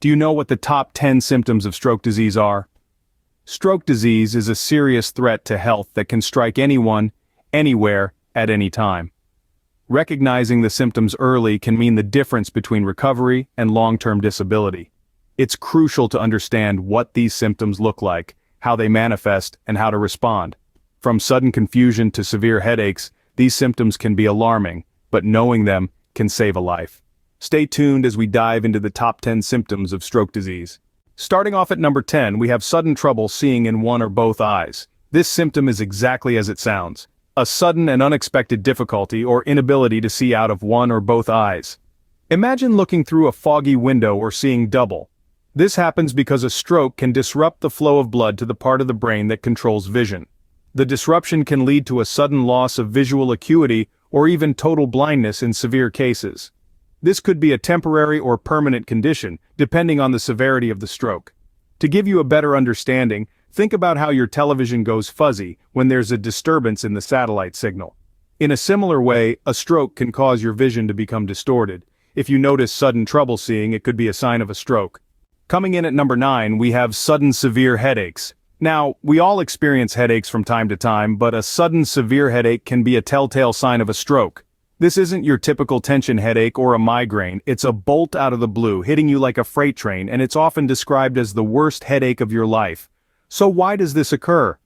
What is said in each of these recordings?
Do you know what the top 10 symptoms of stroke disease are? Stroke disease is a serious threat to health that can strike anyone, anywhere, at any time. Recognizing the symptoms early can mean the difference between recovery and long-term disability. It's crucial to understand what these symptoms look like, how they manifest, and how to respond. From sudden confusion to severe headaches, these symptoms can be alarming, but knowing them can save a life. Stay tuned as we dive into the top 10 symptoms of stroke disease. Starting off at number 10, we have sudden trouble seeing in one or both eyes. This symptom is exactly as it sounds: a sudden and unexpected difficulty or inability to see out of one or both eyes. Imagine looking through a foggy window or seeing double. This happens because a stroke can disrupt the flow of blood to the part of the brain that controls vision. The disruption can lead to a sudden loss of visual acuity or even total blindness in severe cases. This could be a temporary or permanent condition, depending on the severity of the stroke. To give you a better understanding, think about how your television goes fuzzy when there's a disturbance in the satellite signal. In a similar way, a stroke can cause your vision to become distorted. If you notice sudden trouble seeing, it could be a sign of a stroke. Coming in at number 9, we have sudden severe headaches. Now, we all experience headaches from time to time, but a sudden severe headache can be a telltale sign of a stroke. This isn't your typical tension headache or a migraine. It's a bolt out of the blue, hitting you like a freight train, and it's often described as the worst headache of your life. So why does this occur?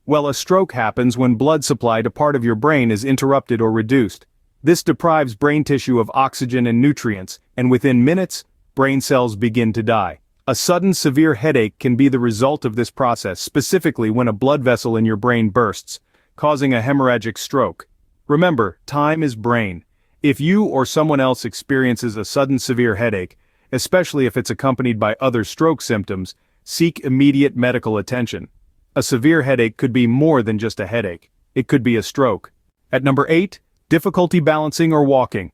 Well, a stroke happens when blood supply to part of your brain is interrupted or reduced. This deprives brain tissue of oxygen and nutrients, and within minutes, brain cells begin to die. A sudden severe headache can be the result of this process, specifically when a blood vessel in your brain bursts, causing a hemorrhagic stroke. Remember, time is brain. If you or someone else experiences a sudden severe headache, especially if it's accompanied by other stroke symptoms, seek immediate medical attention. A severe headache could be more than just a headache. It could be a stroke. At number 8, difficulty balancing or walking.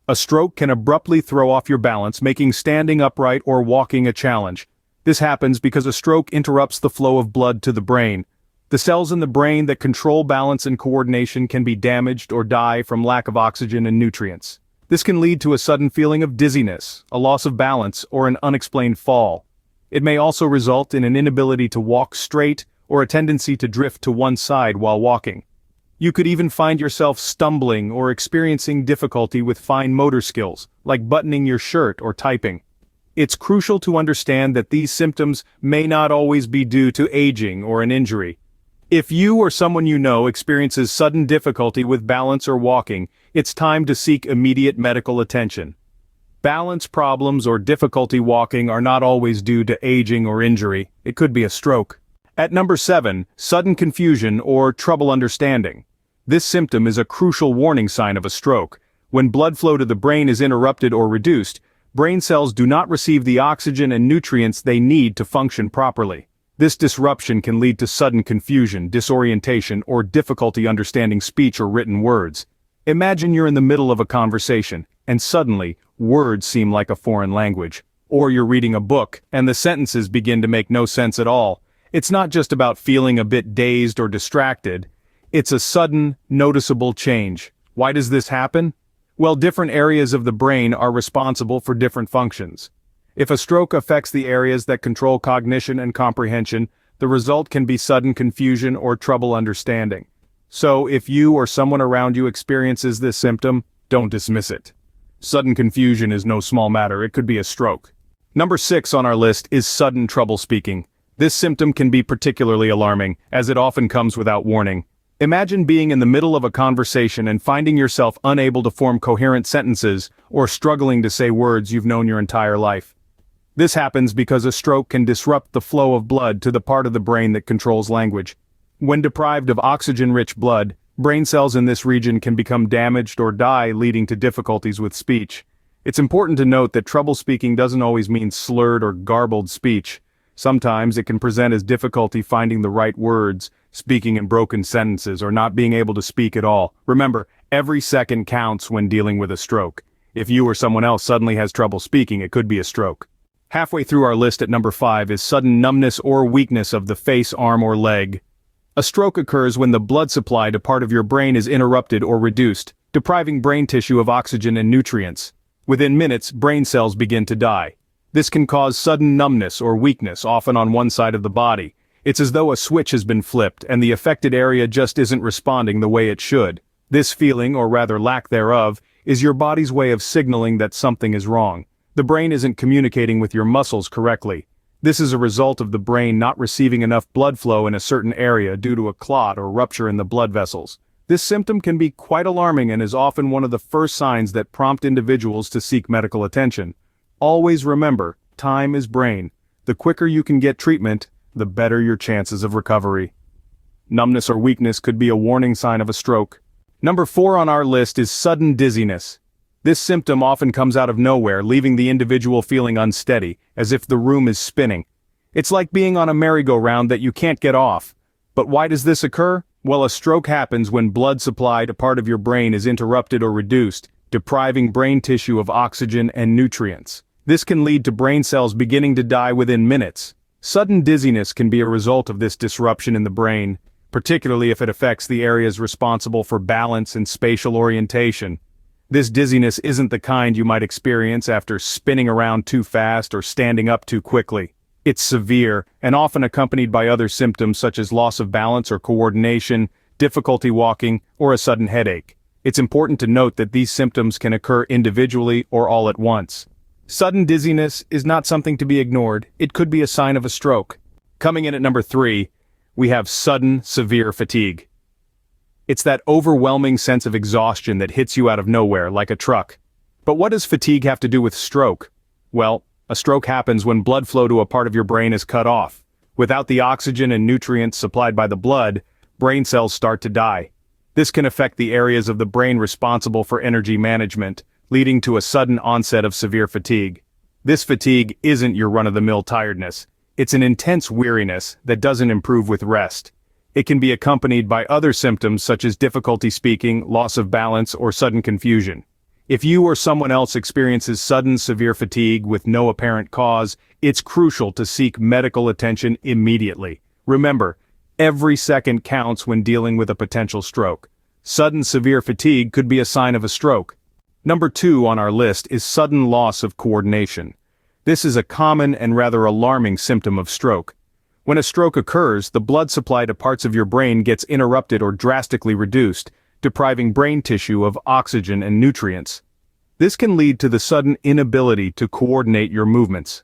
A stroke can abruptly throw off your balance, making standing upright or walking a challenge. This happens because a stroke interrupts the flow of blood to the brain. The cells in the brain that control balance and coordination can be damaged or die from lack of oxygen and nutrients. This can lead to a sudden feeling of dizziness, a loss of balance, or an unexplained fall. It may also result in an inability to walk straight or a tendency to drift to one side while walking. You could even find yourself stumbling or experiencing difficulty with fine motor skills, like buttoning your shirt or typing. It's crucial to understand that these symptoms may not always be due to aging or an injury. If you or someone you know experiences sudden difficulty with balance or walking, it's time to seek immediate medical attention. Balance problems or difficulty walking are not always due to aging or injury. It could be a stroke. At number 7, sudden confusion or trouble understanding. This symptom is a crucial warning sign of a stroke. When blood flow to the brain is interrupted or reduced, brain cells do not receive the oxygen and nutrients they need to function properly. This disruption can lead to sudden confusion, disorientation, or difficulty understanding speech or written words. Imagine you're in the middle of a conversation, and suddenly, words seem like a foreign language. Or you're reading a book, and the sentences begin to make no sense at all. It's not just about feeling a bit dazed or distracted. It's a sudden, noticeable change. Why does this happen? Well, different areas of the brain are responsible for different functions. If a stroke affects the areas that control cognition and comprehension, the result can be sudden confusion or trouble understanding. So, if you or someone around you experiences this symptom, don't dismiss it. Sudden confusion is no small matter. It could be a stroke. Number 6 on our list is sudden trouble speaking. This symptom can be particularly alarming, as it often comes without warning. Imagine being in the middle of a conversation and finding yourself unable to form coherent sentences or struggling to say words you've known your entire life. This happens because a stroke can disrupt the flow of blood to the part of the brain that controls language. When deprived of oxygen-rich blood, brain cells in this region can become damaged or die, leading to difficulties with speech. It's important to note that trouble speaking doesn't always mean slurred or garbled speech. Sometimes it can present as difficulty finding the right words, speaking in broken sentences, or not being able to speak at all. Remember, every second counts when dealing with a stroke. If you or someone else suddenly has trouble speaking, it could be a stroke. Halfway through our list at number 5 is sudden numbness or weakness of the face, arm, or leg. A stroke occurs when the blood supply to part of your brain is interrupted or reduced, depriving brain tissue of oxygen and nutrients. Within minutes, brain cells begin to die. This can cause sudden numbness or weakness, often on one side of the body. It's as though a switch has been flipped and the affected area just isn't responding the way it should. This feeling, or rather lack thereof, is your body's way of signaling that something is wrong. The brain isn't communicating with your muscles correctly. This is a result of the brain not receiving enough blood flow in a certain area due to a clot or rupture in the blood vessels. This symptom can be quite alarming and is often one of the first signs that prompt individuals to seek medical attention. Always remember, time is brain. The quicker you can get treatment, the better your chances of recovery. Numbness or weakness could be a warning sign of a stroke. Number 4 on our list is sudden dizziness. This symptom often comes out of nowhere, leaving the individual feeling unsteady, as if the room is spinning. It's like being on a merry-go-round that you can't get off. But why does this occur? Well, a stroke happens when blood supply to part of your brain is interrupted or reduced, depriving brain tissue of oxygen and nutrients. This can lead to brain cells beginning to die within minutes. Sudden dizziness can be a result of this disruption in the brain, particularly if it affects the areas responsible for balance and spatial orientation. This dizziness isn't the kind you might experience after spinning around too fast or standing up too quickly. It's severe, and often accompanied by other symptoms such as loss of balance or coordination, difficulty walking, or a sudden headache. It's important to note that these symptoms can occur individually or all at once. Sudden dizziness is not something to be ignored. It could be a sign of a stroke. Coming in at number 3, we have sudden, severe fatigue. It's that overwhelming sense of exhaustion that hits you out of nowhere, like a truck. But what does fatigue have to do with stroke? Well, a stroke happens when blood flow to a part of your brain is cut off. Without the oxygen and nutrients supplied by the blood, brain cells start to die. This can affect the areas of the brain responsible for energy management, leading to a sudden onset of severe fatigue. This fatigue isn't your run-of-the-mill tiredness. It's an intense weariness that doesn't improve with rest. It can be accompanied by other symptoms such as difficulty speaking, loss of balance, or sudden confusion. If you or someone else experiences sudden severe fatigue with no apparent cause, it's crucial to seek medical attention immediately. Remember, every second counts when dealing with a potential stroke. Sudden severe fatigue could be a sign of a stroke. Number 2 on our list is sudden loss of coordination. This is a common and rather alarming symptom of stroke. When a stroke occurs, the blood supply to parts of your brain gets interrupted or drastically reduced, depriving brain tissue of oxygen and nutrients. This can lead to the sudden inability to coordinate your movements.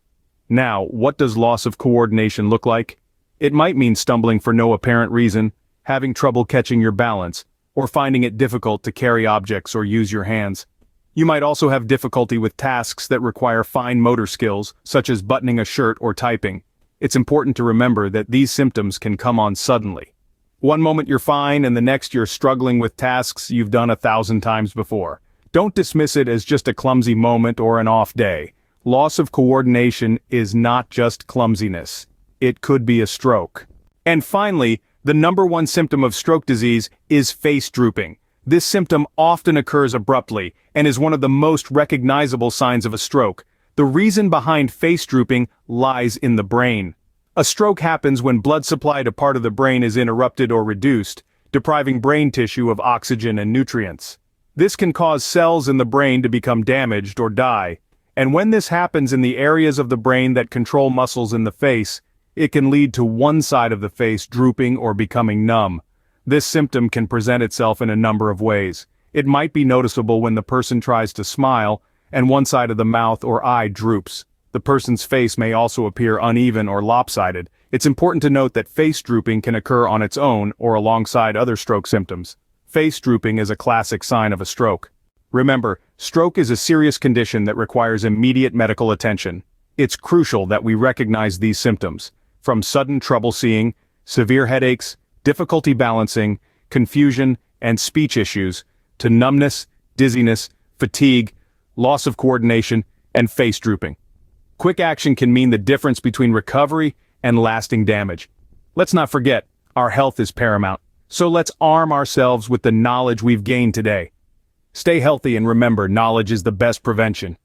Now, what does loss of coordination look like? It might mean stumbling for no apparent reason, having trouble catching your balance, or finding it difficult to carry objects or use your hands. You might also have difficulty with tasks that require fine motor skills, such as buttoning a shirt or typing. It's important to remember that these symptoms can come on suddenly. One moment you're fine and the next you're struggling with tasks you've done 1,000 times before. Don't dismiss it as just a clumsy moment or an off day. Loss of coordination is not just clumsiness. It could be a stroke. And finally, the number 1 symptom of stroke disease is face drooping. This symptom often occurs abruptly and is one of the most recognizable signs of a stroke. The reason behind face drooping lies in the brain. A stroke happens when blood supply to part of the brain is interrupted or reduced, depriving brain tissue of oxygen and nutrients. This can cause cells in the brain to become damaged or die, and when this happens in the areas of the brain that control muscles in the face, it can lead to one side of the face drooping or becoming numb. This symptom can present itself in a number of ways. It might be noticeable when the person tries to smile, and one side of the mouth or eye droops. The person's face may also appear uneven or lopsided. It's important to note that face drooping can occur on its own or alongside other stroke symptoms. Face drooping is a classic sign of a stroke. Remember, stroke is a serious condition that requires immediate medical attention. It's crucial that we recognize these symptoms, from sudden trouble seeing, severe headaches, difficulty balancing, confusion, and speech issues, to numbness, dizziness, fatigue, loss of coordination, and face drooping. Quick action can mean the difference between recovery and lasting damage. Let's not forget, our health is paramount, so let's arm ourselves with the knowledge we've gained today. Stay healthy and remember, knowledge is the best prevention.